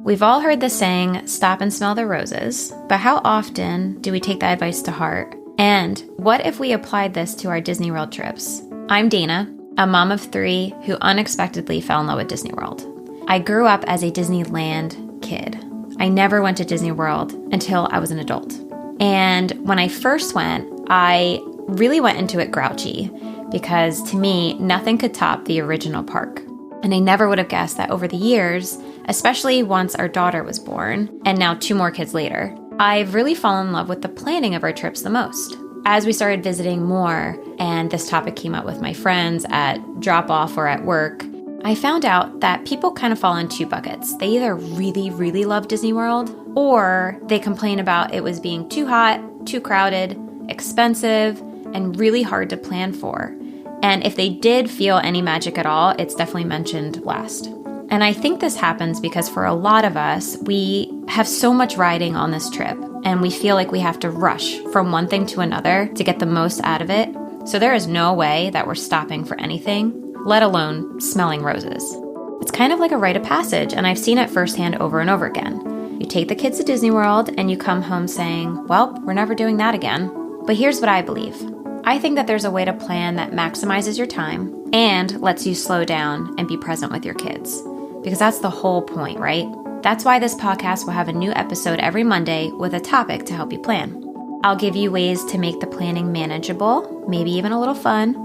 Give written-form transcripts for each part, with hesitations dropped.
We've all heard the saying, stop and smell the roses, but how often do we take that advice to heart? And what if we applied this to our Disney World trips? I'm Dana, a mom of 3 who unexpectedly fell in love with Disney World. I grew up as a Disneyland kid. I never went to Disney World until I was an adult. And when I first went, I really went into it grouchy because to me, nothing could top the original park. And I never would have guessed that over the years, especially once our daughter was born, and now 2 more kids later, I've really fallen in love with the planning of our trips the most. As we started visiting more, and this topic came up with my friends at drop-off or at work, I found out that people kind of fall in 2 buckets. They either really, really love Disney World, or they complain about it was being too hot, too crowded, expensive, and really hard to plan for. And if they did feel any magic at all, it's definitely mentioned last. And I think this happens because for a lot of us, we have so much riding on this trip, and we feel like we have to rush from one thing to another to get the most out of it. So there is no way that we're stopping for anything, let alone smelling roses. It's kind of like a rite of passage, and I've seen it firsthand over and over again. You take the kids to Disney World, and you come home saying, well, we're never doing that again. But here's what I believe. I think that there's a way to plan that maximizes your time and lets you slow down and be present with your kids. Because that's the whole point, right? That's why this podcast will have a new episode every Monday with a topic to help you plan. I'll give you ways to make the planning manageable, maybe even a little fun,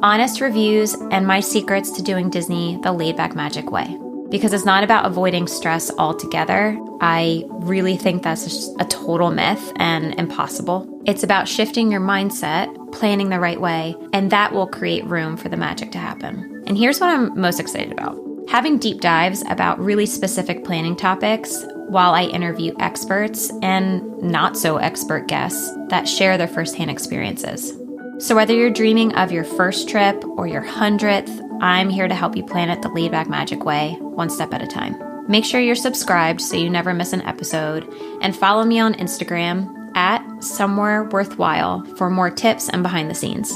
honest reviews, and my secrets to doing Disney the laid-back magic way. Because it's not about avoiding stress altogether. I really think that's just a total myth and impossible. It's about shifting your mindset, planning the right way, and that will create room for the magic to happen. And here's what I'm most excited about. Having deep dives about really specific planning topics while I interview experts and not so expert guests that share their firsthand experiences. So whether you're dreaming of your first trip or your 100th, I'm here to help you plan it the laid-back magic way, one step at a time. Make sure you're subscribed so you never miss an episode, and follow me on Instagram @somewhereworthwhile for more tips and behind the scenes.